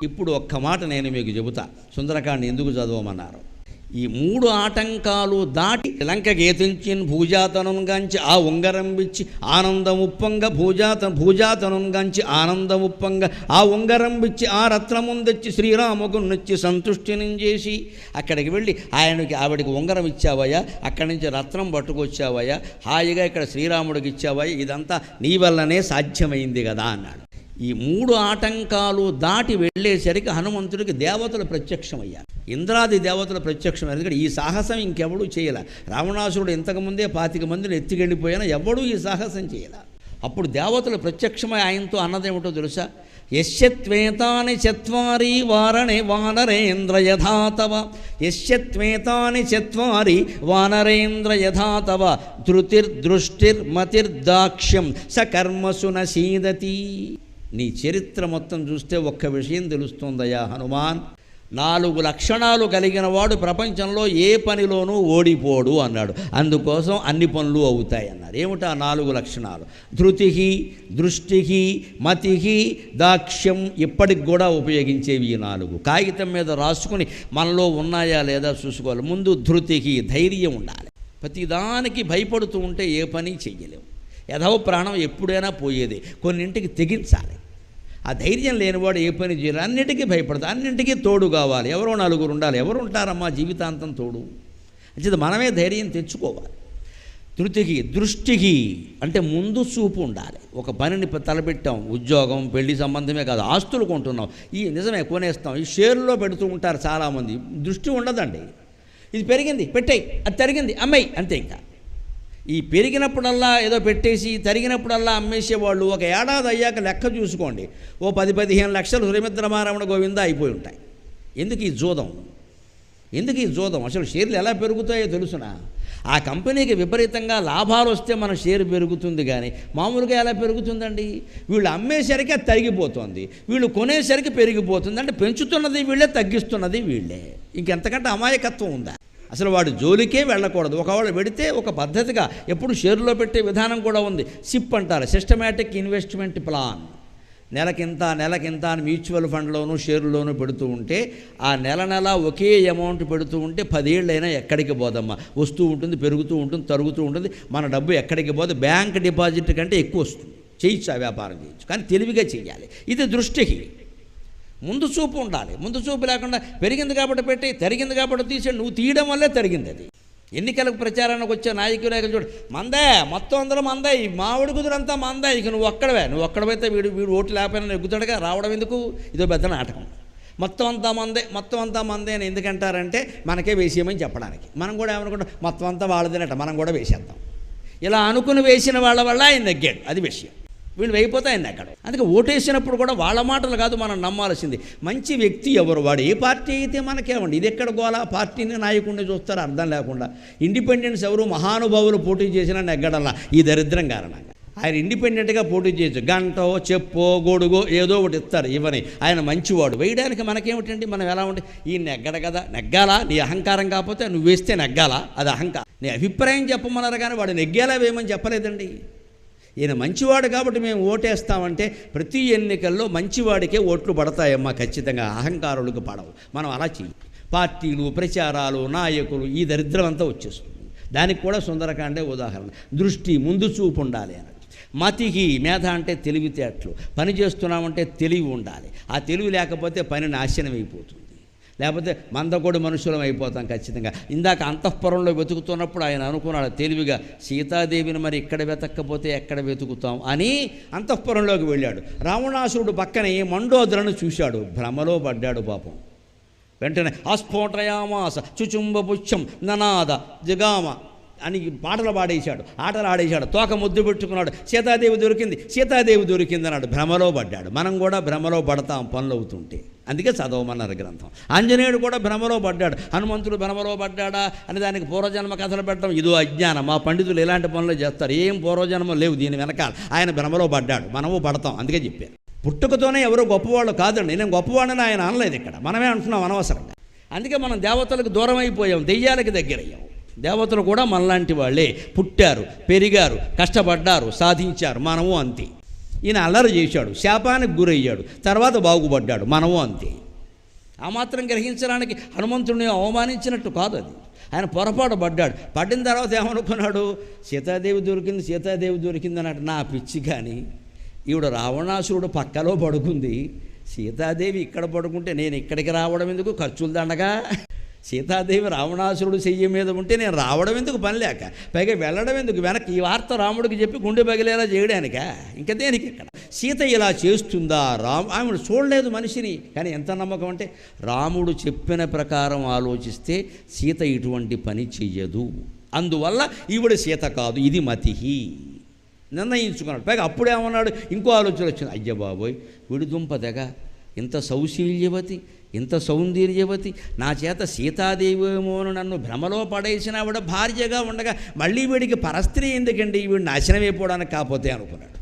ఇప్పుడు ఒక్క మాట నేను మీకు చెబుతా, సుందరకాండ ఎందుకు చదవమన్నారు. ఈ 3 ఆటంకాలు దాటి లంకగేతించిన్ భూజాతనం గంచి ఆ ఉంగరం విచ్చి ఆనందముప్పంగ భూజాతనం గంచి ఆనందముప్పంగ ఆ ఉంగరం విచ్చి ఆ రత్నముందెచ్చి శ్రీరాముకున్నొచ్చి సంతుష్టిని చేసి అక్కడికి వెళ్ళి ఆవిడికి ఉంగరం ఇచ్చావయ్యా, అక్కడి నుంచి రత్నం పట్టుకొచ్చావయ్యా, హాయిగా ఇక్కడ శ్రీరాముడికి ఇచ్చావయ్యా, ఇదంతా నీ వల్లనే సాధ్యమైంది కదా అన్నాడు. ఈ 3 ఆటంకాలు దాటి వెళ్ళేసరికి హనుమంతుడికి దేవతలు ప్రత్యక్షమయ్యారు. ఇంద్రాది దేవతలు ప్రత్యక్షమయ్యారు. ఎందుకంటే ఈ సాహసం ఇంకెవడూ చేయలే. రావణాసురుడు ఇంతకుముందే 25 మందిని ఎత్తికెళ్ళిపోయినా ఎవడూ ఈ సాహసం చేయలే. అప్పుడు దేవతలు ప్రత్యక్షమై ఆయనతో అన్నదేమిటో తెలుసా? యశ్యత్వేతాని చత్వారి వారణే వానరేంద్ర యథాతవ యశ్యత్వేతాని చత్వారి వానరేంద్ర యథాతవ ధృతిర్దృష్టిర్మతిర్దాక్ష్యం సకర్మసు నసీదతి. నీ చరిత్ర మొత్తం చూస్తే ఒక్క విషయం తెలుస్తుందయ్యా హనుమాన్, 4 లక్షణాలు కలిగిన వాడు ప్రపంచంలో ఏ పనిలోనూ ఓడిపోడు అన్నాడు. అందుకోసం అన్ని పనులు అవుతాయి అన్నారు. ఏమిటా 4 లక్షణాలు? ధృతి, దృష్టి, మతి, దాక్ష్యం. ఇప్పటికి కూడా ఉపయోగించేవి ఈ 4. కాగితం మీద రాసుకుని మనలో ఉన్నాయా లేదా చూసుకోవాలి. ముందు ధృతికి, ధైర్యం ఉండాలి. ప్రతిదానికి భయపడుతూ ఉంటే ఏ పని చెయ్యలేము. యథవ ప్రాణం ఎప్పుడైనా పోయేది. కొన్నింటికి తెగించాలి. ఆ ధైర్యం లేనివాడు ఏ పని చేయరు. అన్నిటికీ భయపడతాడు. అన్నింటికీ తోడు కావాలి. ఎవరో 4 ఉండాలి. ఎవరు ఉంటారమ్మా జీవితాంతం తోడు? అంటే మనమే ధైర్యం తెచ్చుకోవాలి. ధృతికి, దృష్టికి అంటే ముందు చూపు ఉండాలి. ఒక పనిని తలపెట్టాం, ఉద్యోగం, పెళ్లి సంబంధమే కాదు, ఆస్తులు కొంటున్నాం, ఈ నిజమే కొనేస్తాం, ఈ షేర్లో పెడుతూ ఉంటారు చాలామంది. దృష్టి ఉండదండి. ఇది పెరిగింది పెట్టేయి, అది తరిగింది అమ్మాయి, అంతే. ఇంకా ఈ పెరిగినప్పుడల్లా ఏదో పెట్టేసి తరిగినప్పుడల్లా అమ్మేసేవాళ్ళు ఒక ఏడాది అయ్యాక లెక్క చూసుకోండి, ఓ 10-15 లక్షలు శ్రీమద్రమారమణ గోవింద అయిపోయి ఉంటాయి. ఎందుకు ఈ జోదం? అసలు షేర్లు ఎలా పెరుగుతాయో తెలుసునా? ఆ కంపెనీకి విపరీతంగా లాభాలు వస్తే మన షేర్ పెరుగుతుంది, కానీ మామూలుగా ఎలా పెరుగుతుందండి? వీళ్ళు అమ్మేసరికి అది తరిగిపోతుంది, వీళ్ళు కొనేసరికి పెరిగిపోతుంది. అంటే పెంచుతున్నది వీళ్ళే, తగ్గిస్తున్నది వీళ్ళే. ఇంకెంతకంటే అమాయకత్వం ఉందా? అసలు వాడు జోలికే వెళ్ళకూడదు. ఒకవేళ పెడితే ఒక పద్ధతిగా ఎప్పుడు షేర్లో పెట్టే విధానం కూడా ఉంది. సిప్ అంటారు, సిస్టమేటిక్ ఇన్వెస్ట్మెంట్ ప్లాన్. నెలకింత అని మ్యూచువల్ ఫండ్లోనూ షేర్లోనూ పెడుతూ ఉంటే ఆ నెల ఒకే అమౌంట్ పెడుతూ ఉంటే 10 ఏళ్ళైనా ఎక్కడికి పోదమ్మా, వస్తూ ఉంటుంది, పెరుగుతూ ఉంటుంది, తరుగుతూ ఉంటుంది. మన డబ్బు ఎక్కడికి పోదు. బ్యాంక్ డిపాజిట్ కంటే ఎక్కువ వస్తుంది. చేయొచ్చు, ఆ వ్యాపారం చేయొచ్చు, కానీ తెలివిగా చేయాలి. ఇది దృష్టికి. ముందు చూపు ఉండాలి. ముందు చూపు లేకుండా పెరిగింది కాబట్టి పెట్టి, తరిగింది కాబట్టి తీసాడు, నువ్వు తీయడం వల్లే తరిగింది అది. ఎన్నికలకు ప్రచారానికి వచ్చే నాయకులు చూడు, మందే మొత్తం అందరూ మందే, ఈ మామిడి కుదురంతా మందే, ఇక నువ్వు ఒక్కడవైతే వీడు ఓట్లు లేకపోయినా ఎగ్గుతాడుగా, రావడం ఎందుకు? ఇదో పెద్ద నాటకం. మొత్తం అంతా మందే అని ఎందుకంటారంటే మనకే వేసేయమని చెప్పడానికి. మనం కూడా ఏమనుకుంటాం, మొత్తం అంతా వాళ్ళదేనట, మనం కూడా వేసేద్దాం. ఇలా అనుకుని వేసిన వాళ్ళ వల్ల ఆయన నెగ్గాడు, అది విషయం. వీళ్ళు వేయిపోతే ఆయన ఎక్కడ. అందుకే ఓటేసినప్పుడు కూడా వాళ్ళ మాటలు కాదు మనం నమ్మాల్సింది. మంచి వ్యక్తి ఎవరు, వాడు ఏ పార్టీ అయితే మనకేమండి. ఇది ఎక్కడ గోలా? పార్టీని నాయకుడిని చూస్తారు అర్థం లేకుండా. ఇండిపెండెన్స్ ఎవరు మహానుభావులు పోటీ చేసినా నెగ్గడల్లా ఈ దరిద్రం కారణంగా. ఆయన ఇండిపెండెంట్గా పోటీ చేయొచ్చు, గంటో చెప్పో గొడుగో ఏదో ఒకటి ఇస్తారు, ఇవని. ఆయన మంచివాడు, వేయడానికి మనకేమిటండి? మనం ఎలా ఉంటే ఈ నెగ్గడ కదా, నెగ్గాలా? నీ అహంకారం కాకపోతే నువ్వు వేస్తే నెగ్గాలా? అది అహంకారం. నీ అభిప్రాయం చెప్పమన్నారు కానీ వాడు నెగ్గేలా వేయమని చెప్పలేదండి. ఈయన మంచివాడు కాబట్టి మేము ఓటేస్తామంటే ప్రతి ఎన్నికల్లో మంచివాడికే ఓట్లు పడతాయమ్మా ఖచ్చితంగా, అహంకారులకు పడవు. మనం అలా చెయ్యి. పార్టీలు, ప్రచారాలు, నాయకులు, ఈ దరిద్రం అంతా వచ్చేస్తుంది. దానికి కూడా సుందరకాండే ఉదాహరణ. దృష్టి, ముందు చూపు ఉండాలి అన్నది. మతికి, మేధ అంటే తెలివితేటలు. పని చేస్తున్నామంటే తెలివి ఉండాలి. ఆ తెలివి లేకపోతే పని నాశనం అయిపోతుంది. లేకపోతే మందకొడి మనుషులం అయిపోతాం ఖచ్చితంగా. ఇందాక అంతఃపురంలో వెతుకుతున్నప్పుడు ఆయన అనుకున్నాడు తెలివిగా, సీతాదేవిని మరి ఇక్కడ వెతక్కపోతే ఎక్కడ వెతుకుతాం అని అంతఃపురంలోకి వెళ్ళాడు. రావణాసురుడు పక్కనే మండోదరను చూశాడు, భ్రమలో పడ్డాడు పాపం. వెంటనే ఆస్ఫోటయామాస చుచుంబ పుచ్చం ననాద జగామ అని పాటలు పాడేశాడు, ఆటలు ఆడేశాడు, తోక ముద్దు పెట్టుకున్నాడు. సీతాదేవి దొరికింది అన్నాడు. భ్రమలో పడ్డాడు. మనం కూడా భ్రమలో పడతాం పనులు అవుతుంటే. అందుకే చదవమన్నారు గ్రంథం. ఆంజనేయుడు కూడా భ్రమలో పడ్డాడు. హనుమంతుడు భ్రమలో పడ్డాడా అని దానికి పూర్వజన్మ కథలు పెట్టడం ఇదో అజ్ఞానం. మా పండితులు ఇలాంటి పనులు చేస్తారు. ఏం పూర్వజన్మ లేవు దీని వెనకాల. ఆయన భ్రమలో పడ్డాడు, మనము పడతాం. అందుకే చెప్పారు. పుట్టుకతోనే ఎవరో గొప్పవాళ్ళు కాదండి. నేను గొప్పవాడిని ఆయన అనలేదు ఇక్కడ, మనమే అంటున్నాం అనవసరంగా. అందుకే మనం దేవతలకు దూరం అయిపోయాం, దెయ్యాలకి దగ్గరయ్యాం. దేవతలు కూడా మనలాంటి వాళ్ళే, పుట్టారు, పెరిగారు, కష్టపడ్డారు, సాధించారు. మనము అంతే. ఈయన అల్లరి చేశాడు, శాపానికి గురయ్యాడు, తర్వాత బాగుపడ్డాడు. మనము అంతే. ఆ మాత్రం గ్రహించడానికి హనుమంతుడిని అవమానించినట్టు కాదు అది. ఆయన పొరపాటు పడ్డాడు. పడిన తర్వాత ఏమనుకున్నాడు, సీతాదేవి దొరికింది అన్నట్టు. నా పిచ్చి కానీ ఈవిడ రావణాసురుడు పక్కలో పడుకుంది, సీతాదేవి ఇక్కడ పడుకుంటే నేను ఇక్కడికి రావడం ఎందుకు, ఖర్చులు దండగా. సీతాదేవి రావణాసురుడు చెయ్యి మీద ఉంటే నేను రావడం ఎందుకు, పని లేక, పైగా వెళ్ళడం ఎందుకు, వెనక్కి ఈ వార్త రాముడికి చెప్పి గుండె పగిలేలా చేయడానికా, ఇంకా దేనికి ఇక్కడ. సీత ఇలా చేస్తుందా, ఆమెను చూడలేదు మనిషిని, కానీ ఎంత నమ్మకం అంటే రాముడు చెప్పిన ప్రకారం ఆలోచిస్తే సీత ఇటువంటి పని చెయ్యదు, అందువల్ల ఈవిడ సీత కాదు, ఇది మతిహి నిర్ణయించుకున్నాడు. పైగా అప్పుడేమన్నాడు, ఇంకో ఆలోచన వచ్చింది, అయ్య బాబోయ్ వీడి దుంపదగ, ఇంత సౌశీల్యవతి, ఇంత సౌందర్యవతి, నా చేత సీతాదేవేమోను నన్ను భ్రమలో పడేసిన ఆవిడ భార్యగా ఉండగా మళ్ళీ వీడికి పరస్త్రీ ఎందుకండి, వీడిని నాశనం అయిపోవడానికి కాకపోతే అనుకున్నాడు.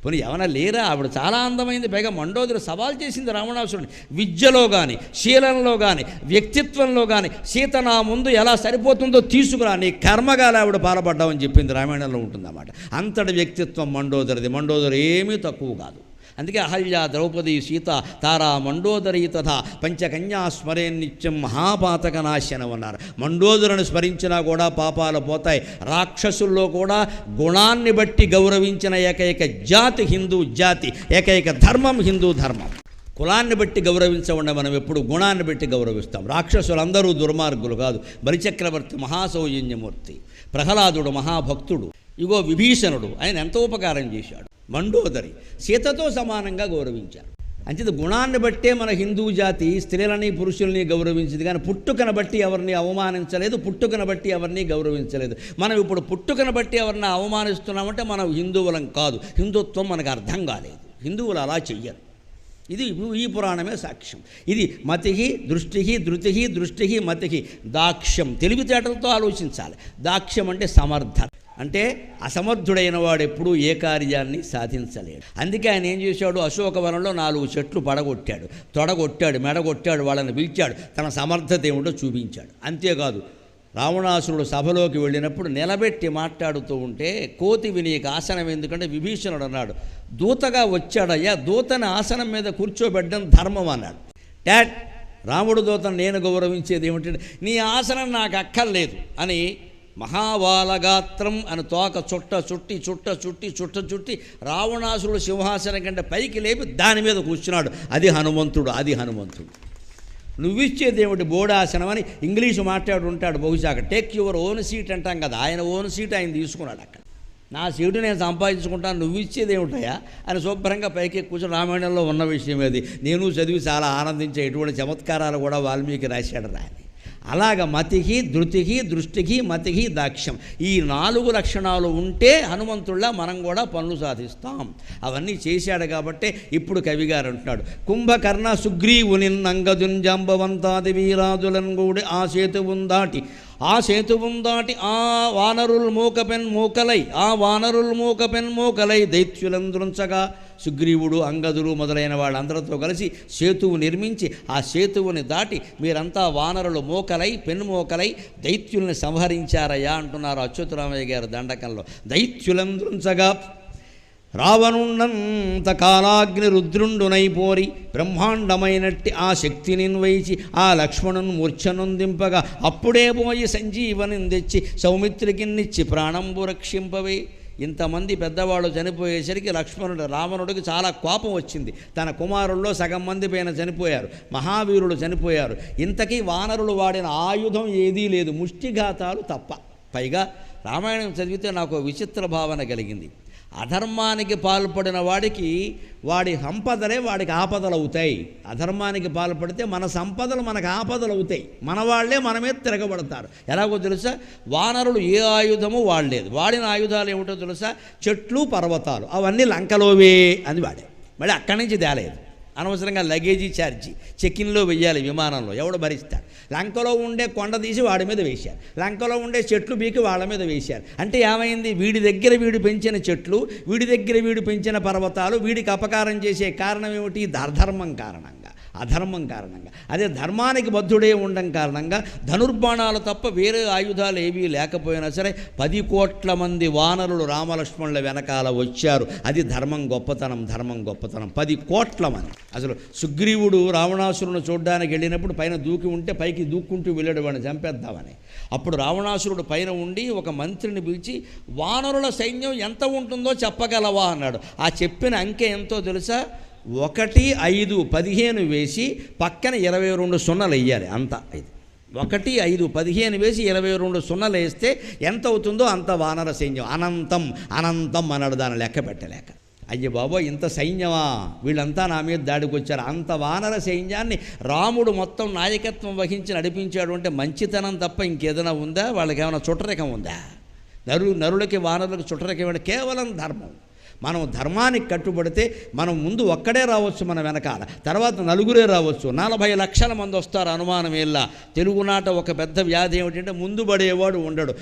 పోనీ ఏమైనా లేరా, ఆవిడ చాలా అందమైంది, పైగా మండోదరి సవాల్ చేసింది రావణాసురుడిని, విద్యలో కానీ శీలంలో కానీ వ్యక్తిత్వంలో కానీ సీత నా ముందు ఎలా సరిపోతుందో తీసుకురా, నీ కర్మగాలి ఆవిడ పాల్పడ్డామని చెప్పింది, రామాయణంలో ఉంటుందన్నమాట. అంతటి వ్యక్తిత్వం మండోదరిది. మండోదరి ఏమీ తక్కువ కాదు. అందుకే అహల్య, ద్రౌపది, సీత, తారా, మండోదరి తథా పంచకన్యా స్మరే నిత్యం మహాపాతక నాశనం అన్నారు. మండోదరిని స్మరించినా కూడా పాపాలు పోతాయి. రాక్షసుల్లో కూడా గుణాన్ని బట్టి గౌరవించిన ఏకైక జాతి హిందూ జాతి, ఏకైక ధర్మం హిందూ ధర్మం. కులాన్ని బట్టి గౌరవించకుండా మనం ఎప్పుడు గుణాన్ని బట్టి గౌరవిస్తాం. రాక్షసులందరూ దుర్మార్గులు కాదు. బలిచక్రవర్తి మహాసౌజన్యమూర్తి, ప్రహ్లాదుడు మహాభక్తుడు, ఇగో విభీషణుడు, ఆయన ఎంతో ఉపకారం చేశాడు. మండోదరి సీతతో సమానంగా గౌరవించారు. అంచేత గుణాన్ని బట్టే మన హిందూ జాతి స్త్రీలని పురుషుల్ని గౌరవించింది, కానీ పుట్టుకను బట్టి ఎవరిని అవమానించలేదు, పుట్టుకను బట్టి ఎవరిని గౌరవించలేదు. మనం ఇప్పుడు పుట్టుకను బట్టి ఎవరిని అవమానిస్తున్నామంటే మనం హిందువులం కాదు, హిందుత్వం మనకు అర్థం కాలేదు. హిందువులు అలా చెయ్యరు. ఇది ఈ పురాణమే సాక్ష్యం. ఇది మతిహి దృష్టిహి ధృతిహి దృష్టిహి మతిహి దాక్ష్యం. తెలివితేటలతో ఆలోచించాలి. దాక్ష్యం అంటే సమర్థత, అంటే అసమర్థుడైన వాడు ఎప్పుడూ ఏ కార్యాన్ని సాధించలేడు. అందుకే ఆయన ఏం చేశాడు, అశోకవనంలో 4 చెట్లు పడగొట్టాడు, తొడగొట్టాడు, మెడగొట్టాడు, వాళ్ళని పిలిచాడు, తన సమర్థత ఏమిటో చూపించాడు. అంతేకాదు, రావణాసురుడు సభలోకి వెళ్ళినప్పుడు నిలబెట్టి మాట్లాడుతూ ఉంటే కోతివి నీకు ఆసనం ఎందుకంటే విభీషణుడు అన్నాడు, దూతగా వచ్చాడయ్యా, దూతని ఆసనం మీద కూర్చోబెట్టడం ధర్మం అన్నాడు. డాడ్, రాముడు దూతను నేను గౌరవించేది ఏమిటంటే నీ ఆసనం నాకు అక్కర్లేదు అని మహావాలగాత్రం అని తోక చుట్టి రావణాసురుడు సింహాసనం కంటే పైకి లేపి దాని మీద కూర్చున్నాడు. అది హనుమంతుడు. నువ్విచ్చేది ఏమిటి, బోడాసనం అని ఇంగ్లీషు మాట్లాడు ఉంటాడు బహుశా. టేక్ యువర్ ఓన్ సీట్ అంటాం కదా, ఆయన ఓన్ సీట్ ఆయన తీసుకున్నాడు. అక్కడ నా సీటు నేను సంపాదించుకుంటాను, నువ్వు ఇచ్చేది ఏమిటయా అని శుభ్రంగా పైకి కూర్చొని రామాయణంలో ఉన్న విషయం అది. నేను చదివి చాలా ఆనందించే ఇటువంటి చమత్కారాలు కూడా వాల్మీకి రాశాడు రాని. అలాగ మతిహి ధృతిహి దృష్టికి మతిహి దాక్ష్యం, ఈ 4 లక్షణాలు ఉంటే హనుమంతుళ్ళ మనం కూడా పనులు సాధిస్తాం. అవన్నీ చేశాడు కాబట్టి ఇప్పుడు కవిగారు అంటున్నాడు, కుంభకర్ణ సుగ్రీవుని నంగదుంజంబవంతాది వీరాదులను కూడి ఆ సేతువుం దాటి ఆ వానరుల్ మూకపెన్ మూకలై దైత్యులందృంచగా సుగ్రీవుడు, అంగదులు మొదలైన వాళ్ళందరితో కలిసి సేతువు నిర్మించి ఆ సేతువుని దాటి మీరంతా వానరులు పెన్మోకలై దైత్యుల్ని సంహరించారయ్యా అంటున్నారు అచ్యుతరామయ్య గారు దండకంలో. దైత్యులందృంచగా రావణుండంత కాలాగ్ని రుద్రుండునైపోరి బ్రహ్మాండమైనట్టి ఆ శక్తిని వైచి ఆ లక్ష్మణుని మూర్ఛనొందింపగా అప్పుడే పోయి సంజీవనిని తెచ్చి సౌమిత్రికిన్నిచ్చి ప్రాణంబు రక్షింపవే. ఇంతమంది పెద్దవాళ్ళు చనిపోయేసరికి రావణుడికి చాలా కోపం వచ్చింది. తన కుమారుల్లో సగం మంది పైన చనిపోయారు, మహావీరులు చనిపోయారు. ఇంతకీ వానరులు వాడిన ఆయుధం ఏదీ లేదు, ముష్టిఘాతాలు తప్ప. పైగా రామాయణం చదివితే నాకు విచిత్ర భావన కలిగింది. అధర్మానికి పాల్పడిన వాడికి వాడి సంపదలే వాడికి ఆపదలు అవుతాయి. అధర్మానికి పాల్పడితే మన సంపదలు మనకు ఆపదలు అవుతాయి, మన వాళ్ళే మనమే తిరగబడతారు. ఎలాగో తెలుసా, వానరులు ఏ ఆయుధము వాడలేదు, వాడిన ఆయుధాలు ఏమిటో తెలుసా, చెట్లు పర్వతాలు, అవన్నీ లంకలోవే అని వాడే. మళ్ళీ అక్కడి నుంచి తేలేదు. అనవసరంగా లగేజీ ఛార్జీ చెక్కిన్లో వెయ్యాలి, విమానంలో ఎవడు భరిస్తాడు. లంకలో ఉండే కొండ తీసి వాడి మీద వేశారు, లంకలో ఉండే చెట్లు బీకి వాళ్ళ మీద వేశారు. అంటే ఏమైంది, వీడి దగ్గర వీడు పెంచిన చెట్లు, వీడి దగ్గర వీడు పెంచిన పర్వతాలు వీడికి అపకారం చేసే కారణం ఏమిటి, ధర్మం కారణంగా. అధర్మం కారణంగా. అదే ధర్మానికి బద్ధుడే ఉండడం కారణంగా ధనుర్బాణాలు తప్ప వేరే ఆయుధాలు ఏవీ లేకపోయినా సరే 10 కోట్ల మంది వానరులు రామలక్ష్మణుల వెనకాల వచ్చారు. అది ధర్మం గొప్పతనం, ధర్మం గొప్పతనం. 10 కోట్ల మంది. అసలు సుగ్రీవుడు రావణాసురుని చూడ్డానికి వెళ్ళినప్పుడు పైన దూకి ఉంటే పైకి దూక్కుంటూ వెళ్ళాడు వాడిని చంపేద్దామని. అప్పుడు రావణాసురుడు పైన ఉండి ఒక మంత్రిని పిలిచి వానరుల సైన్యం ఎంత ఉంటుందో చెప్పగలవా అన్నాడు. ఆ చెప్పిన అంకె ఎంతో తెలుసా? 1, 5, 15 వేసి పక్కన 22 సున్నలు వేయాలి. అంత ఇది 1, 5, 15 వేసి 22 సున్నలు వేస్తే ఎంత అవుతుందో అంత వానర సైన్యం. అనంతం అనంతం అన్నాడు దాన్ని లెక్క పెట్టలేక. అయ్య బాబో, ఇంత సైన్యమా, వీళ్ళంతా నా మీద దాడికి వచ్చారు. అంత వానర సైన్యాన్ని రాముడు మొత్తం నాయకత్వం వహించి నడిపించాడు అంటే మంచితనం తప్ప ఇంకేదైనా ఉందా? వాళ్ళకి ఏమైనా చుట్టరికం ఉందా? నరులకి వానరులకు చుట్టరికం అంటే కేవలం ధర్మం. మనం ధర్మానికి కట్టుబడితే మనం ముందు ఒక్కడే రావచ్చు, మన వెనకాల తర్వాత నలుగురే రావచ్చు, 40 లక్షల మంది వస్తారు, అనుమానం ఏళ్ళ. తెలుగునాట ఒక పెద్ద వ్యాధి ఏమిటంటే ముందు పడేవాడు ఉండడు.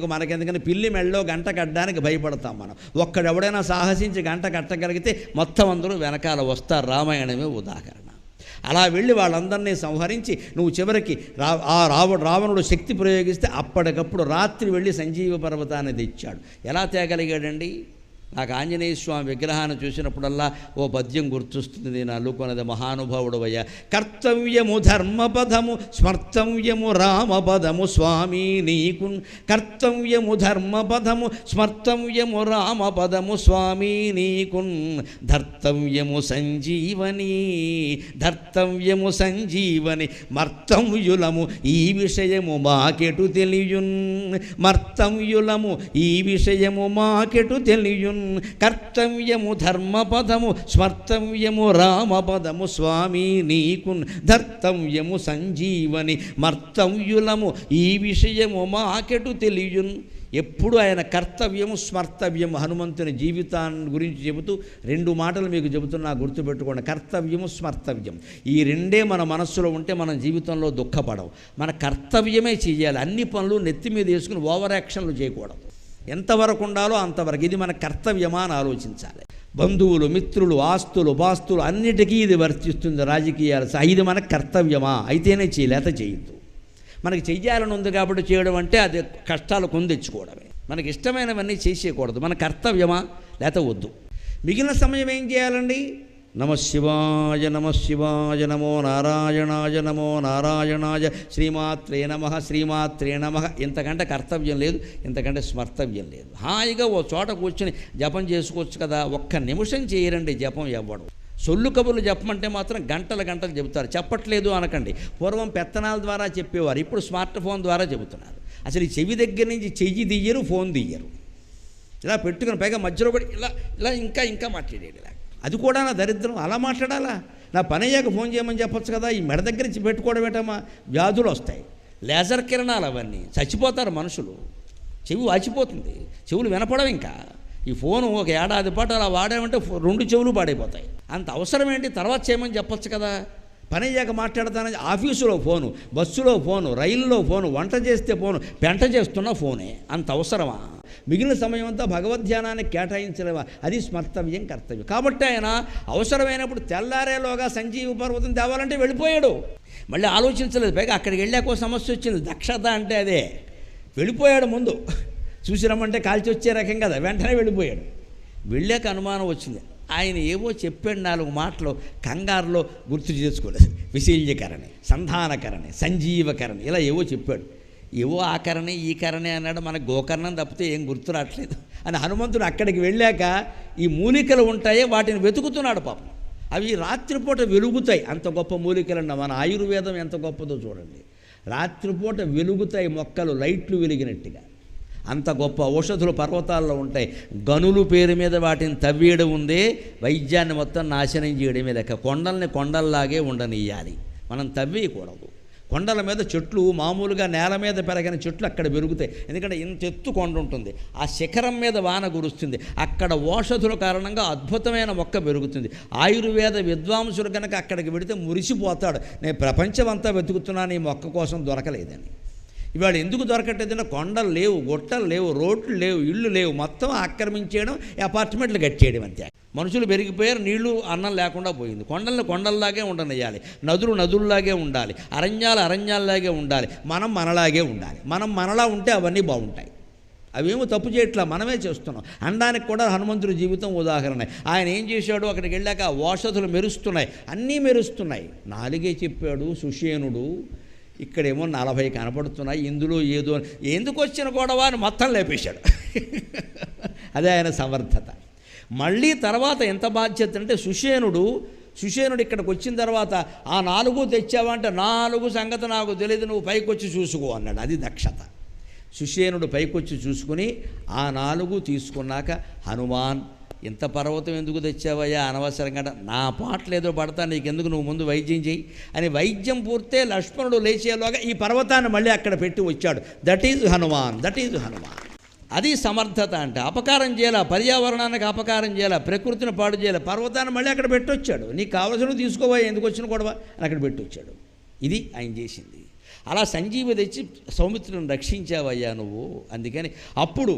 మనకెందుకని పిల్లి మెళ్ళలో గంట కట్టడానికి భయపడతాం మనం. ఒక్కడెవడైనా సాహసించి గంట కట్టగలిగితే మొత్తం అందరూ వెనకాల వస్తారు. రామాయణమే ఉదాహరణ. అలా వెళ్ళి వాళ్ళందరినీ సంహరించి నువ్వు చివరికి రావణుడు శక్తి ప్రయోగిస్తే అప్పటికప్పుడు రాత్రి వెళ్ళి సంజీవ పర్వతాన్ని తెచ్చాడు. ఎలా తేగలిగాడండి? నాకు ఆంజనేయ స్వామి విగ్రహాన్ని చూసినప్పుడల్లా ఓ పద్యం గుర్తొస్తుంది. నేను అల్లుకొన్నది మహానుభావుడు అయ్యా. కర్తవ్యము ధర్మపదము స్మర్తవ్యము రామపదము స్వామి నీకు. కర్తవ్యము ధర్మపదము స్మర్తవ్యము రామపదము స్వామి నీకు. ధర్తవ్యము సంజీవని ధర్తవ్యము సంజీవని మర్తవ్యులము ఈ విషయము మాకెటు తెలియున్. మర్తవ్యులము ఈ విషయము మాకెటు తెలియున్. కర్తవ్యము ధర్మపదము స్మర్తవ్యము రామపదము స్వామి నీకు. ధర్తవ్యము సంజీవని మర్తవ్యులము ఈ విషయము మాకెటు తెలియున్. ఎప్పుడు ఆయన కర్తవ్యము స్మర్తవ్యము హనుమంతుని జీవితాన్ని గురించి చెబుతూ 2 మాటలు మీకు చెబుతున్నా, గుర్తుపెట్టుకోండి. కర్తవ్యము స్మర్తవ్యం. ఈ రెండే మన మనస్సులో ఉంటే మనం జీవితంలో దుఃఖపడవు. మన కర్తవ్యమే చేయాలి. అన్ని పనులు నెత్తి మీద వేసుకుని ఓవర్ యాక్షన్లు చేయకూడదు. ఎంతవరకు ఉండాలో అంతవరకు. ఇది మన కర్తవ్యమా అని ఆలోచించాలి. బంధువులు, మిత్రులు, ఆస్తులు, పాస్తులు అన్నిటికీ ఇది వర్తిస్తుంది. రాజకీయాలు ఇది మన కర్తవ్యమా? అయితేనే చేయలేత చేయొద్దు. మనకి చెయ్యాలని ఉంది కాబట్టి చేయడం అంటే అది కష్టాలు కొని తెచ్చుకోవడమే. మనకి ఇష్టమైనవన్నీ చేసేయకూడదు. మన కర్తవ్యమా? లేత వద్దు. మిగిలిన సమయం ఏం చేయాలండి? నమఃశివాయ నమఃశివాయ నమో నారాయణాయ నమో నారాయణాయ శ్రీమాత్రే నమః శ్రీమాత్రే నమః. ఇంతకంటే కర్తవ్యం లేదు, ఇంతకంటే స్మర్తవ్యం లేదు. హాయిగా ఓ చోట కూర్చొని జపం చేసుకోవచ్చు కదా. 1 నిమిషం చేయరండి జపం ఎవ్వడు. సొల్లు కబుర్లు చెప్పమంటే మాత్రం గంటలు చెబుతారు. చెప్పట్లేదు అనకండి. పూర్వం పెత్తనాల ద్వారా చెప్పేవారు, ఇప్పుడు స్మార్ట్ ఫోన్ ద్వారా చెబుతున్నారు. అసలు ఈ చెవి దగ్గర నుంచి చెయ్యి తీయరు, ఫోన్ తీయరు. ఇలా పెట్టుకుని పైగా మధ్యలో కూడా ఇలా ఇంకా మాట్లాడేది. అది కూడా నా దరిద్రం. అలా మాట్లాడాలా? నా పని అయ్యాక ఫోన్ చేయమని చెప్పొచ్చు కదా. ఈ మెడ దగ్గర నుంచి పెట్టుకోవడం ఏంటమ్మా? వ్యాధులు వస్తాయి, లేజర్ కిరణాలు, అవన్నీ చచ్చిపోతారు మనుషులు. చెవి వాచిపోతుంది, చెవులు వినపడవు. ఇంకా ఈ ఫోను ఒక ఏడాది పాటు అలా వాడామంటే 2 చెవులు పాడైపోతాయి. అంత అవసరం ఏంటి? తర్వాత చేయమని చెప్పొచ్చు కదా. పని అయ్యాక మాట్లాడతానని ఆఫీసులో ఫోను, బస్సులో ఫోను, రైల్లో ఫోను, వంట చేస్తే ఫోను, పెంట చేస్తున్న ఫోనే. అంత అవసరమా? మిగిలిన సమయం అంతా భగవద్ధ్యానానికి కేటాయించలేవా? అది స్మర్తవ్యం, కర్తవ్యం. కాబట్టి ఆయన అవసరమైనప్పుడు తెల్లారేలోగా సంజీవ పర్వతం తేవాలంటే వెళ్ళిపోయాడు. మళ్ళీ ఆలోచించలేదు. పైగా అక్కడికి వెళ్ళాక సమస్య వచ్చింది. దక్షత అంటే అదే. వెళ్ళిపోయాడు. ముందు చూసి రమ్మంటే కాల్చి వచ్చే రకం కదా, వెంటనే వెళ్ళిపోయాడు. వెళ్ళాక అనుమానం వచ్చింది. ఆయన ఏవో చెప్పాడు 4 మాటలు, కంగారులో గుర్తు చేసుకోలేదు. విశల్యకరణి, సంధానకరణి, సంజీవకరణి, ఇలా ఏవో చెప్పాడు. ఏవో ఆ కరణి ఈ కరణి అన్నాడు. మనకు గోకర్ణం తప్పితే ఏం గుర్తు రావట్లేదు అని హనుమంతుడు అక్కడికి వెళ్ళాక ఈ మూలికలు ఉంటాయే వాటిని వెతుకుతున్నాడు. పాపం అవి రాత్రిపూట వెలుగుతాయి. అంత గొప్ప మూలికలన్న మన ఆయుర్వేదం ఎంత గొప్పదో చూడండి. రాత్రిపూట వెలుగుతాయి మొక్కలు, లైట్లు వెలిగినట్టుగా. అంత గొప్ప ఔషధులు పర్వతాల్లో ఉంటాయి. గనులు పేరు మీద వాటిని తవ్వేయడం ఉందే వైద్యాన్ని మొత్తం నాశనం చేయడమే లెక్క. కొండల్ని కొండల్లాగే ఉండనియ్యాలి, మనం తవ్వేయకూడదు. కొండల మీద చెట్లు మామూలుగా నేల మీద పెరగని చెట్లు అక్కడ పెరుగుతాయి. ఎందుకంటే ఇంత ఎత్తు కొండ ఉంటుంది, ఆ శిఖరం మీద వాన కురుస్తుంది. అక్కడ ఔషధుల కారణంగా అద్భుతమైన మొక్క పెరుగుతుంది. ఆయుర్వేద విద్వాంసులు కనుక అక్కడికి వెడితే మురిసిపోతాడు. నేను ప్రపంచం అంతా వెతుకుతున్నాను ఈ మొక్క కోసం, దొరకలేదని. ఇవాళ ఎందుకు దొరకట్లేదంటే కొండలు లేవు, గుట్టలు లేవు, రోడ్లు లేవు, ఇళ్ళు లేవు, మొత్తం ఆక్రమించేయడం, అపార్ట్మెంట్లు కట్టేయడం అంతే. మనుషులు పెరిగిపోయారు, నీళ్లు అన్నం లేకుండా పోయింది. కొండలను కొండల్లాగే ఉండనియాలి, నదులు నదుల్లాగే ఉండాలి, అరణ్యాలు అరణ్యాల్లాగే ఉండాలి, మనం మనలాగే ఉండాలి. మనం మనలా ఉంటే అవన్నీ బాగుంటాయి. అవేమో తప్పు చేయట్లా, మనమే చేస్తున్నాం. అనడానికి కూడా హనుమంతుడి జీవితం ఉదాహరణ. ఆయన ఏం చేశాడు, అక్కడికి వెళ్ళాక ఓషధులు మెరుస్తున్నాయి, అన్నీ మెరుస్తున్నాయి. నాలుగే చెప్పాడు సుషేనుడు, ఇక్కడేమో 40 కనపడుతున్నాయి, ఇందులో ఏదో ఎందుకు వచ్చిన గొడవ అని మొత్తం లేపేశాడు. అదే ఆయన సమర్థత. మళ్ళీ తర్వాత ఎంత బాధ్యత అంటే సుషేనుడు ఇక్కడికి వచ్చిన తర్వాత ఆ 4 తెచ్చావంటే 4 సంగతి నాకు తెలియదు, నువ్వు పైకొచ్చి చూసుకో అన్నాడు. అది దక్షత. సుషేనుడు పైకొచ్చి చూసుకుని ఆ 4 తీసుకున్నాక, హనుమాన్ ఇంత పర్వతం ఎందుకు తెచ్చావయ్యా అనవసరంగా, నా పాటలు ఏదో పడతా, నీకెందుకు, నువ్వు ముందు వైద్యం చేయి అని వైద్యం పూర్తే లక్ష్మణుడు లేచేలోగా ఈ పర్వతాన్ని మళ్ళీ అక్కడ పెట్టి వచ్చాడు. That is Hanuman. అది సమర్థత అంటే. అపకారం చేయాల, పర్యావరణానికి అపకారం చేయాల, ప్రకృతిని పాడు చేయాల, పర్వతాన్ని మళ్ళీ అక్కడ పెట్టొచ్చాడు. నీకు కావలసినవి తీసుకోవా, ఎందుకు వచ్చిన గొడవ అని అక్కడ పెట్టొచ్చాడు. ఇది ఆయన చేసింది. అలా సంజీవి తెచ్చి సౌమిత్రుని రక్షించావయ్యా నువ్వు. అందుకని అప్పుడు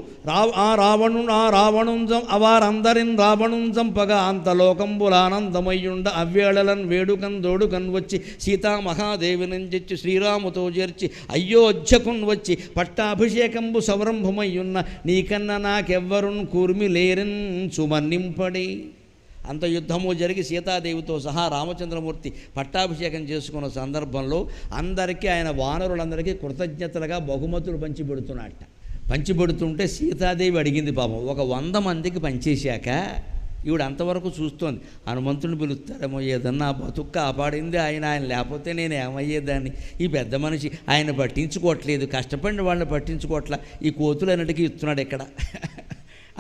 రావణుంజం అవారందరిన్ రావణుంజంపగా అంతలోకంబులానందమయ్యుండ అవ్వేళలన్ వేడుకన్ దోడుకన్ వచ్చి సీతామహాదేవినంచెచ్చి శ్రీరాముతో చేర్చి అయోధ్యకున్ వచ్చి పట్టాభిషేకంబు సవరంభమయ్యున్న నీకన్నా నాకెవ్వరున్ కూర్మి లేరన్ సుమన్నింపడి. అంత యుద్ధము జరిగి సీతాదేవితో సహా రామచంద్రమూర్తి పట్టాభిషేకం చేసుకున్న సందర్భంలో అందరికీ ఆయన వానరులందరికీ కృతజ్ఞతలుగా బహుమతులు పంచిపెడుతుంటే సీతాదేవి అడిగింది, పాపం ఒక 100 మందికి పంచేశాక ఈవిడ అంతవరకు చూస్తోంది, హనుమంతుని పిలుస్తారేమో, ఏదన్నా బతుకు కాపాడింది ఆయన లేకపోతే నేను ఏమయ్యేదాన్ని, ఈ పెద్ద మనిషి ఆయన పట్టించుకోవట్లేదు, కష్టపడిన వాళ్ళని పట్టించుకోవట్లా, ఈ కోతులన్నిటికీ ఇస్తున్నాడు ఇక్కడ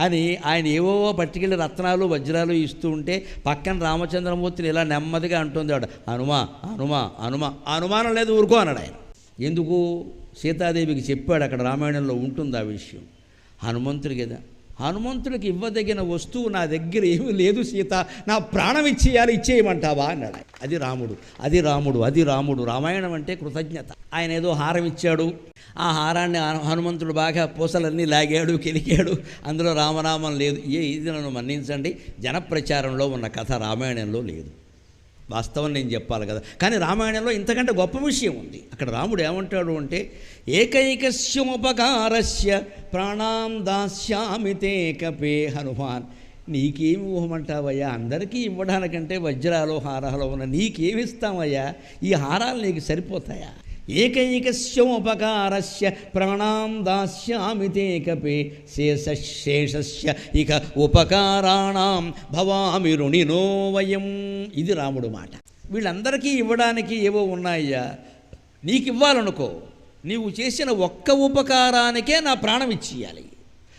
అని ఆయన ఏవో పట్టుకెళ్ళి రత్నాలు వజ్రాలు ఇస్తూ ఉంటే పక్కన రామచంద్రమూర్తిని ఇలా నెమ్మదిగా అంటుంది ఆవిడ, అనుమానం లేదు, ఊరుకో అన్నాడు ఆయన. ఎందుకు, సీతాదేవికి చెప్పాడు, అక్కడ రామాయణంలో ఉంటుంది ఆ విషయం. హనుమంతుడికి కదా, హనుమంతుడికి ఇవ్వదగిన వస్తువు నా దగ్గర ఏమీ లేదు సీత, నా ప్రాణం ఇచ్చేయమంటావా అన్నాడు. అది రాముడు. రామాయణం అంటే కృతజ్ఞత. ఆయన ఏదో హారం ఇచ్చాడు, ఆ హారాన్ని హనుమంతుడు బాగా పూసలన్నీ లాగాడు, కెలికాడు, అందులో రామనామం లేదు. ఇది నన్ను మన్నించండి, జనప్రచారంలో ఉన్న కథ రామాయణంలో లేదు. వాస్తవం నేను చెప్పాలి కదా, కానీ రామాయణంలో ఇంతకంటే గొప్ప విషయం ఉంది. అక్కడ రాముడు ఏమంటాడు అంటే, ఏకైకస్యోపకారస్య ప్రాణాం దాస్యామి తే కపే. హనుమాన్, నీకేమి ఊహమంటావయ్యా, అందరికీ ఇవ్వడానికంటే వజ్రాలు హారాలు ఉన్న నీకేమిస్తామయ్యా, ఈ హారాలు నీకు సరిపోతాయా? ఏకైకస్యోపకారస్య ప్రాణాం దాస్యామి తే కపే శేషస్య ఇక ఉపకారాణం భవామి రుణినో వయం. ఇది రాముడు మాట. వీళ్ళందరికీ ఇవ్వడానికి ఏవో ఉన్నాయ్యా, నీకు ఇవ్వాలనుకో, నీవు చేసిన ఒక్క ఉపకారానికే నా ప్రాణం ఇచ్చేయాలి.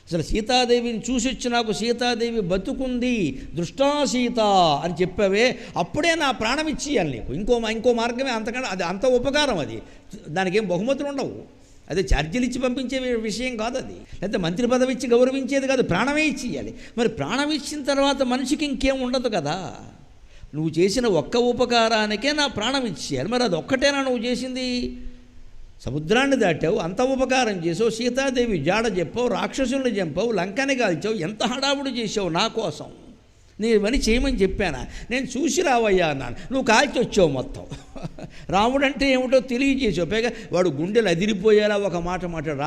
అసలు సీతాదేవిని చూసి వచ్చి నాకు సీతాదేవి బతుకుంది, దృష్టా సీత అని చెప్పావే, అప్పుడే నా ప్రాణం ఇచ్చేయాలి నీకు. ఇంకో మార్గమే, అంతకంటే అది అంత ఉపకారం, అది దానికి ఏం బహుమతులు ఉండవు, అదే ఛార్జీలు ఇచ్చి పంపించే విషయం కాదు, అది లేకపోతే మంత్రి పదవి ఇచ్చి గౌరవించేది కాదు, ప్రాణమే ఇచ్చేయాలి. మరి ప్రాణం ఇచ్చిన తర్వాత మనిషికి ఇంకేం ఉండదు కదా. నువ్వు చేసిన ఒక్క ఉపకారానికే నా ప్రాణం ఇచ్చేయాలి. మరి అది ఒక్కటేనా నువ్వు చేసింది? సముద్రాన్ని దాటావు, అంత ఉపకారం చేసావు, సీతాదేవి జాడ చెప్పావు, రాక్షసుల్ని చంపావు, లంకని కాల్చావు, ఎంత హడావుడు చేసావు నా కోసం. నేను ఇవన్నీ చేయమని చెప్పానా? నేను చూసి రావయ్యా అన్నాను, నువ్వు కాల్చి వచ్చావు మొత్తం. రాముడు అంటే ఏమిటో తెలియజేసావు. పైగా వాడు గుండెలు అదిరిపోయేలా ఒక మాట మాట్లాడు,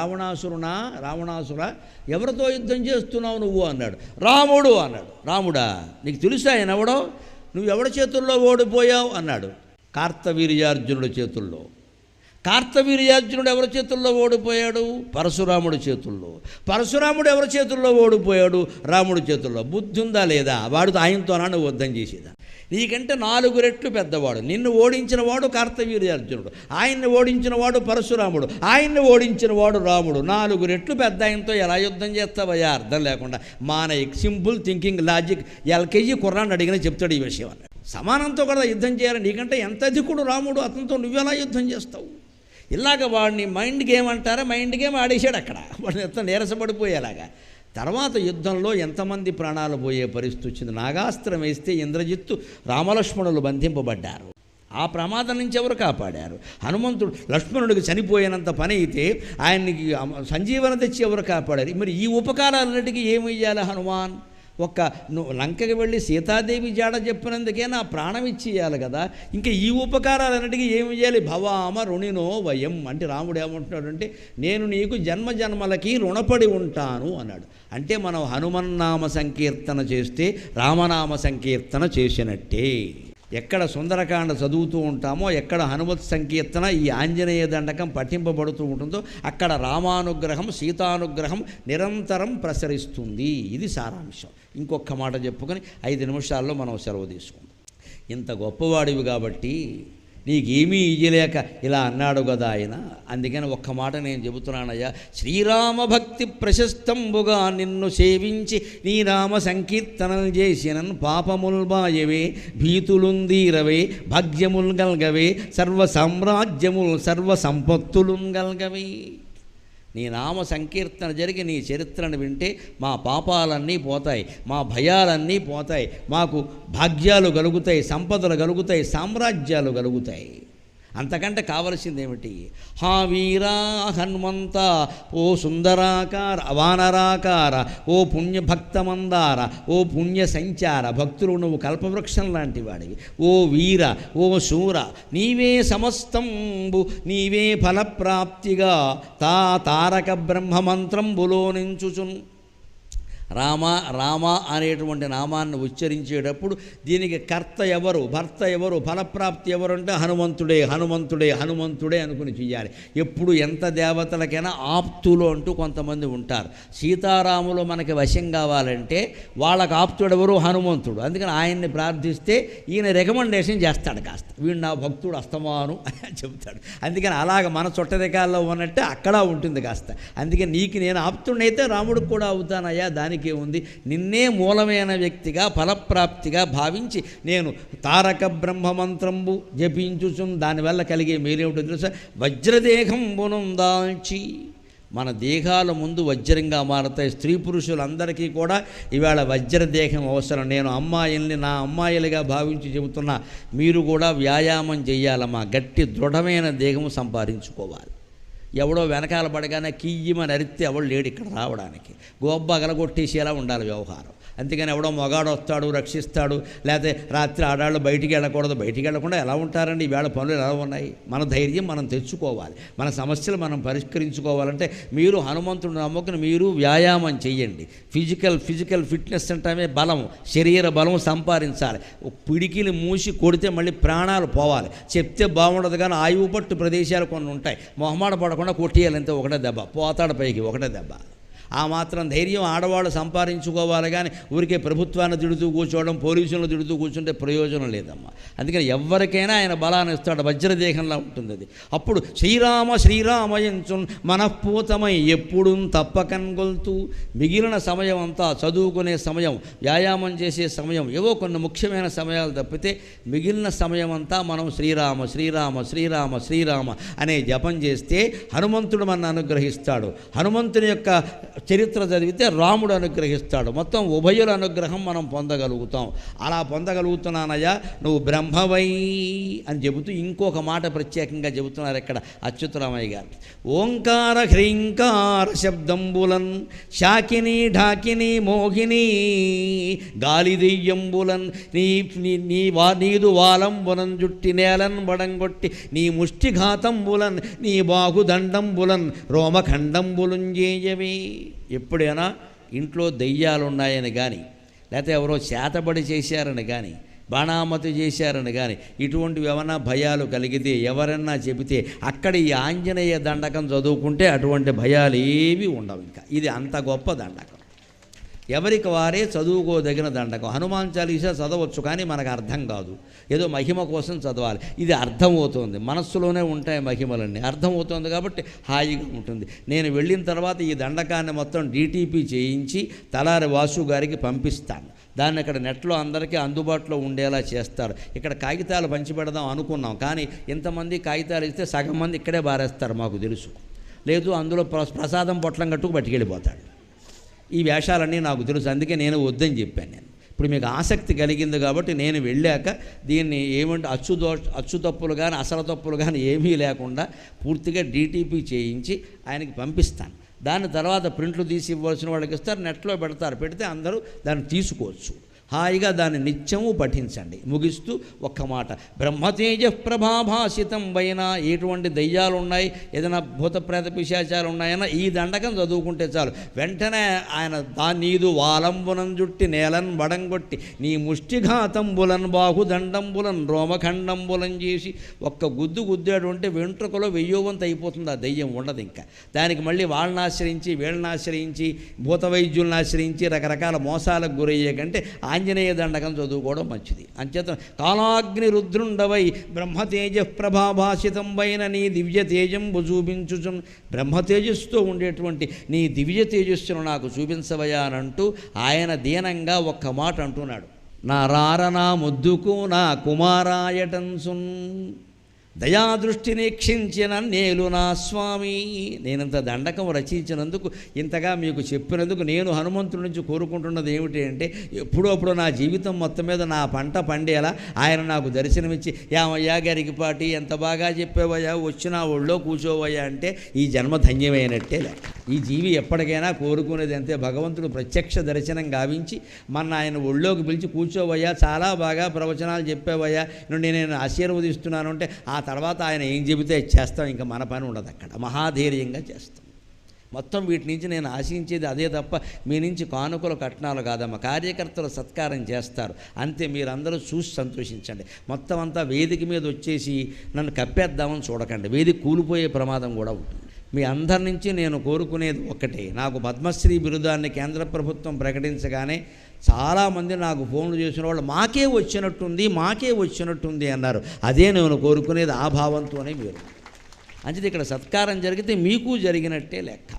రావణాసుర ఎవరితో యుద్ధం చేస్తున్నావు నువ్వు అన్నాడు. రాముడు అన్నాడు. రాముడా, నీకు తెలుసా ఆయన ఎవడో, నువ్వు ఎవడి చేతుల్లో ఓడిపోయావు అన్నాడు. కార్తవీర్యార్జునుడి చేతుల్లో. కార్తవీర్యార్జునుడు ఎవరి చేతుల్లో ఓడిపోయాడు? పరశురాముడి చేతుల్లో. పరశురాముడు ఎవరి చేతుల్లో ఓడిపోయాడు? రాముడి చేతుల్లో. బుద్ధి ఉందా లేదా? వాడితో ఆయనతో నువ్వు యుద్ధం చేసేదా? నీకంటే 4 రెట్లు పెద్దవాడు. నిన్ను ఓడించిన వాడు కార్తవీర్యార్జునుడు, ఆయన్ని ఓడించిన వాడు పరశురాముడు, ఆయన్ని ఓడించిన వాడు రాముడు. 4 రెట్లు పెద్ద ఆయనతో ఎలా యుద్ధం చేస్తావయ్యా? అర్థం లేకుండా మానయిక్ సింపుల్ థింకింగ్ లాజిక్ ఎల్కేజీ కుర్రాన్ని అడిగినా చెప్తాడు ఈ విషయం అన్నాడు. సమానంతో కూడా యుద్ధం చేయాలి. నీకంటే ఎంత అధికుడు రాముడు, అతనితో నువ్వెలా యుద్ధం చేస్తావు? ఇలాగ వాడిని మైండ్ గేమ్ అంటారా, మైండ్ గేమ్ ఆడేశాడు అక్కడ, వాడిని ఎంత నీరసపడిపోయేలాగా. తర్వాత యుద్ధంలో ఎంతమంది ప్రాణాలు పోయే పరిస్థితి వచ్చింది. నాగాస్త్రం వేస్తే ఇంద్రజిత్తు రామలక్ష్మణులు బంధింపబడ్డారు. ఆ ప్రమాదం నుంచి ఎవరు కాపాడారు? హనుమంతుడు. లక్ష్మణుడికి చనిపోయినంత పని అయితే ఆయనకి సంజీవన తెచ్చి ఎవరు కాపాడారు? మరి ఈ ఉపకారాలన్నిటికీ ఏమయ్యాలి హనుమాన్? నువ్వు లంకకి వెళ్ళి సీతాదేవి జాడ చెప్పినందుకే నా ప్రాణం ఇచ్చేయాలి కదా. ఇంకా ఈ ఉపకారాలన్నిటికీ ఏమి చేయాలి? భవామ రుణినో వయం అంటే రాముడు ఏమంటున్నాడంటే నేను నీకు జన్మజన్మలకి రుణపడి ఉంటాను అన్నాడు. అంటే మనం హనుమన్నామ సంకీర్తన చేస్తే రామనామ సంకీర్తన చేసినట్టే. ఎక్కడ సుందరకాండ చదువుతూ ఉంటామో, ఎక్కడ హనుమత్ సంకీర్తన ఈ ఆంజనేయ దండకం పఠింపబడుతూ ఉంటుందో అక్కడ రామానుగ్రహం సీతానుగ్రహం నిరంతరం ప్రసరిస్తుంది. ఇది సారాంశం. ఇంకొక మాట చెప్పుకొని 5 నిమిషాల్లో మనం సెలవు తీసుకుందాం. ఇంత గొప్పవాడివి కాబట్టి నీకేమీ ఇయ్యలేక ఇలా అన్నాడు కదా ఆయన. అందుకని ఒక్క మాట నేను చెబుతున్నానయ్యా. శ్రీరామ భక్తి ప్రశస్తంబుగా నిన్ను సేవించి నీ రామ సంకీర్తనలు చేసినన్ పాపముల్ బాయవే భీతులుందీరవే భాగ్యముల్ గల్గవే సర్వ సామ్రాజ్యముల్ సర్వ సంపత్తులున్ గల్గవే. నీ నామ సంకీర్తన జరిగి నీ చరిత్రను వింటే మా పాపాలన్నీ పోతాయి, మా భయాలన్నీ పోతాయి, మాకు భాగ్యాలు కలుగుతాయి, సంపదలు కలుగుతాయి, సామ్రాజ్యాలు కలుగుతాయి. అంతకంటే కావలసింది ఏమిటి? హా వీరా హనుమంత, ఓ సుందరాకార వానరాకార, ఓ పుణ్యభక్తమందార, ఓ పుణ్య సంచార. భక్తులు నువ్వు కల్పవృక్షం లాంటి వాడివి. ఓ వీర, ఓ శూర, నీవే సమస్తంబు, నీవే ఫలప్రాప్తిగా తారక బ్రహ్మమంత్రంబులో నించుచున్. రామ రామ అనేటువంటి నామాన్ని ఉచ్చరించేటప్పుడు దీనికి కర్త ఎవరు, భర్త ఎవరు, ఫలప్రాప్తి ఎవరు అంటే హనుమంతుడే హనుమంతుడే హనుమంతుడే అనుకుని చెయ్యాలి. ఎప్పుడు ఎంత దేవతలకైనా ఆప్తులు అంటూ కొంతమంది ఉంటారు. సీతారాములు మనకి వశం కావాలంటే వాళ్ళకి ఆప్తుడెవరు? హనుమంతుడు. అందుకని ఆయన్ని ప్రార్థిస్తే ఈయన రికమెండేషన్ చేస్తాడు. కాస్త వీడు నా భక్తుడు అస్తమాను అని చెబుతాడు. అందుకని అలాగ మన చుట్టరికాల్లో ఉన్నట్టే అక్కడ ఉంటుంది కాస్త. అందుకని నీకు నేను ఆప్తుడైతే రాముడికి కూడా అవుతానయ్యా, దానికి ఉంది. నిన్నే మూలమైన వ్యక్తిగా ఫలప్రాప్తిగా భావించి నేను తారక బ్రహ్మమంత్రంబు జపించుచున్. దానివల్ల కలిగే మేలేమిటో తెలుసా? వజ్రదేహంబునం దాల్చి. మన దేహాల ముందు వజ్రంగా మారతాయి. స్త్రీ పురుషులందరికీ కూడా ఇవాళ వజ్రదేహం అవసరం. నేను అమ్మాయిల్ని నా అమ్మాయిలుగా భావించి చెబుతున్నా, మీరు కూడా వ్యాయామం చేయాలమ్మా. గట్టి దృఢమైన దేహం సంపాదించుకోవాలి. ఎవడో వెనకాల పడగానే కియ్యమని అరిస్తే ఎవడు లేడు ఇక్కడ రావడానికి. గోబ్బ గలగొట్టేసేలా ఉండాలి వ్యవహారం. అందుకని ఎవడో మగాడు వస్తాడు, రక్షిస్తాడు. లేకపోతే రాత్రి ఆడాళ్ళు బయటికి వెళ్ళకూడదు. బయటికి వెళ్ళకుండా ఎలా ఉంటారండి? ఈవేళ పనులు ఎలా ఉన్నాయి? మన ధైర్యం మనం తెచ్చుకోవాలి. మన సమస్యలు మనం పరిష్కరించుకోవాలంటే మీరు హనుమంతుడు నమ్ముకుని మీరు వ్యాయామం చెయ్యండి. ఫిజికల్ ఫిట్నెస్ అంటే బలం, శరీర బలం సంపాదించాలి. పిడికిలు మూసి కొడితే మళ్ళీ ప్రాణాలు పోవాలి. చెప్తే బాగుండదు కానీ ఆయువు పట్టు ప్రదేశాలు కొన్ని ఉంటాయి. మొహమాట పడకుండా కొట్టేయాలంతే, ఒకటే దెబ్బ పోతాడు పైకి, ఒకటే దెబ్బ. ఆ మాత్రం ధైర్యం ఆడవాళ్ళు సంపాదించుకోవాలి కానీ ఊరికే ప్రభుత్వాన్ని తిడుతూ కూర్చోవడం, పోలీసులను తిడుతూ కూర్చుంటే ప్రయోజనం లేదమ్మా. అందుకని ఎవరికైనా ఆయన బలాన్ని ఇస్తాడు. వజ్రదేహంలా ఉంటుంది అది. అప్పుడు శ్రీరామ శ్రీరామయంచున్ మనఃపూతమై ఎప్పుడు తప్పకన్ గొల్తూ. మిగిలిన సమయం అంతా చదువుకునే సమయం, వ్యాయామం చేసే సమయం, ఏవో కొన్ని ముఖ్యమైన సమయాలు తప్పితే మిగిలిన సమయం అంతా మనం శ్రీరామ శ్రీరామ శ్రీరామ శ్రీరామ అనే జపం చేస్తే హనుమంతుడు మన అనుగ్రహిస్తాడు. హనుమంతుని యొక్క చరిత్ర చదివితే రాముడు అనుగ్రహిస్తాడు. మొత్తం ఉభయుల అనుగ్రహం మనం పొందగలుగుతాం. అలా పొందగలుగుతున్నానయ్యా నువ్వు బ్రహ్మవై అని చెబుతూ ఇంకొక మాట ప్రత్యేకంగా చెబుతున్నారు ఇక్కడ అచ్యుతరామయ్య గారు. ఓంకార హ్రీంకార శబ్దంబులన్ శాకిని ఢాకిని మోహిని గాలిదెయ్యంబులన్ నీదు వాలంబులన్ జుట్టి నేలన్ బడంగొట్టి నీ ముష్టిఘాతంబులన్ నీ బాహుదండంబులన్ రోమఖండంబులుంజేయవే. ఎప్పుడైనా ఇంట్లో దెయ్యాలున్నాయని కానీ, లేకపోతే ఎవరో చేతబడి చేశారని కానీ, బాణామతి చేశారని కానీ, ఇటువంటివి ఏమైనా భయాలు కలిగితే ఎవరన్నా చెబితే అక్కడ ఈ ఆంజనేయ దండకం చదువుకుంటే అటువంటి భయాలు ఏవి ఉండవు. ఇంకా ఇది అంత గొప్ప దండకం. ఎవరికి వారే చదువుకోదగిన దండకం. హనుమాన్ చాలీసా చదవచ్చు కానీ మనకు అర్థం కాదు, ఏదో మహిమ కోసం చదవాలి. ఇది అర్థమవుతుంది, మనస్సులోనే ఉంటాయి మహిమలన్నీ. అర్థమవుతుంది కాబట్టి హాయిగా ఉంటుంది. నేను వెళ్ళిన తర్వాత ఈ దండకాన్ని మొత్తం డీటీపీ చేయించి తలారి వాసు గారికి పంపిస్తాను. దాన్ని అక్కడ నెట్లో అందరికీ అందుబాటులో ఉండేలా చేస్తారు. ఇక్కడ కాగితాలు పంచిపెడదాం అనుకున్నాం కానీ ఇంతమంది కాగితాలు ఇస్తే సగం మంది ఇక్కడే బారేస్తారు మాకు తెలుసు. లేదు అందులో ప్రసాదం పొట్లం కట్టుకు పట్టుకెళ్ళిపోతాడు. ఈ వేషాలన్నీ నాకు తెలుసు, అందుకే నేను వద్దని చెప్పాను. నేను ఇప్పుడు మీకు ఆసక్తి కలిగింది కాబట్టి నేను వెళ్ళాక దీన్ని ఏమంటే అచ్చు తప్పులు కానీ అసలు తప్పులు కానీ ఏమీ లేకుండా పూర్తిగా డీటీపీ చేయించి ఆయనకి పంపిస్తాను. దాని తర్వాత ప్రింట్లు తీసి ఇవ్వాల్సిన వాళ్ళకి ఇస్తారు, నెట్లో పెడతారు. పెడితే అందరూ దాన్ని తీసుకోవచ్చు. హాయిగా దాన్ని నిత్యము పఠించండి. ముగిస్తూ ఒక్క మాట, బ్రహ్మతేజ ప్రభాభాసితం పైన ఎటువంటి దయ్యాలు ఉన్నాయి, ఏదైనా భూత ప్రేత పిశాచాలు ఉన్నాయన్నా ఈ దండకం చదువుకుంటే చాలు. వెంటనే ఆయన నీదు వాలంబునం జుట్టి నేలన్ బడంగొట్టి నీ ముష్టిఘాతంబులన్ బాహుదండంబులన్ రోమఖండంబులం చేసి ఒక్క గుద్దాడు అంటే వెంట్రుకలో 1000 వంతు అయిపోతుంది. ఆ దయ్యం ఉండదు. ఇంకా దానికి మళ్ళీ వాళ్ళని ఆశ్రయించి వీళ్ళని ఆశ్రయించి భూత వైద్యులను ఆశ్రయించి రకరకాల మోసాలకు గురయ్యే కంటే ఆంజనేయ దండకం చదువుకోవడం మంచిది. అంచేత కాలాగ్ని రుద్రుండవై బ్రహ్మతేజ ప్రభాభాసితం పైన నీ దివ్య తేజంబు చూపించుచు, బ్రహ్మతేజస్సుతో ఉండేటువంటి నీ దివ్య తేజస్సును నాకు చూపించవయా అని అంటూ ఆయన దీనంగా ఒక్క మాట అంటున్నాడు, నా రారనా ముద్దుకు నా కుమారాయటన్సున్ దయాదృష్టిని క్షించిన నేలు నా స్వామి. నేనంత దండకం రచించినందుకు, ఇంతగా మీకు చెప్పినందుకు నేను హనుమంతుడి నుంచి కోరుకుంటున్నది ఏమిటి అంటే, ఎప్పుడప్పుడు నా జీవితం మొత్తం మీద నా పంట పండేలా ఆయన నాకు దర్శనమిచ్చి, యామయ్యా గరికిపాటి ఎంత బాగా చెప్పేవయ్యా, వచ్చినా ఒళ్ళో కూర్చోవయ్యా అంటే ఈ జన్మ ధన్యమైనట్టే లెక్క. ఈ జీవి ఎప్పటికైనా కోరుకునేది అంతే. భగవంతుడు ప్రత్యక్ష దర్శనం గావించి మన ఆయన ఒళ్ళోకి పిలిచి కూర్చోవయ్యా, చాలా బాగా ప్రవచనాలు చెప్పేవయ్యా, నుండి నేను ఆశీర్వదిస్తున్నాను అంటే ఆ తర్వాత ఆయన ఏం చెబితే చేస్తాం. ఇంకా మన పని ఉండదు అక్కడ. మహాధైర్యంగా చేస్తాం. మొత్తం వీటి నుంచి నేను ఆశించేది అదే తప్ప మీ నుంచి కానుకలు కట్నాలు కాదమ్మ. కార్యకర్తలు సత్కారం చేస్తారు అంతే. మీరందరూ చూసి సంతోషించండి. మొత్తం అంతా వేదిక మీద వచ్చేసి నన్ను కప్పేద్దామని చూడకండి. వేదిక కూలిపోయే ప్రమాదం కూడా ఉంటుంది. మీ అందరి నుంచి నేను కోరుకునేది ఒక్కటే, నాకు పద్మశ్రీ బిరుదాన్ని కేంద్ర ప్రభుత్వం ప్రకటించగానే చాలామంది నాకు ఫోన్లు చేసిన వాళ్ళు మాకే వచ్చినట్టుంది అన్నారు. అదే నేను కోరుకునేది. ఆ భావంతోనే మీరు అంచేది ఇక్కడ సత్కారం జరిగితే మీకు జరిగినట్టే లెక్క.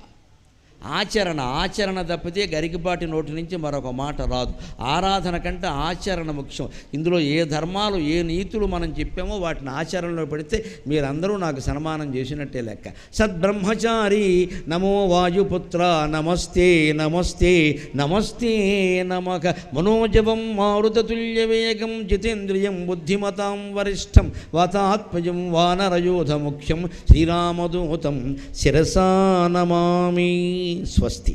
ఆచరణ తప్పితే గరికిపాటి నోటి నుంచి మరొక మాట రాదు. ఆరాధన కంటే ఆచరణ ముఖ్యం. ఇందులో ఏ ధర్మాలు ఏ నీతులు మనం చెప్పామో వాటిని ఆచరణలో పెడితే మీరందరూ నాకు సన్మానం చేసినట్టే లెక్క. సద్బ్రహ్మచారి నమో వాయుపుత్ర నమస్తే నమస్తే నమస్తే నమక మనోజవం మారుతతుల్య వేగం జితేంద్రియం బుద్ధిమతాం వరిష్టం వాతాత్మజం వానరయోధ ముఖ్యం శ్రీరామదూతం శిరసా నమామి. స్వస్తి.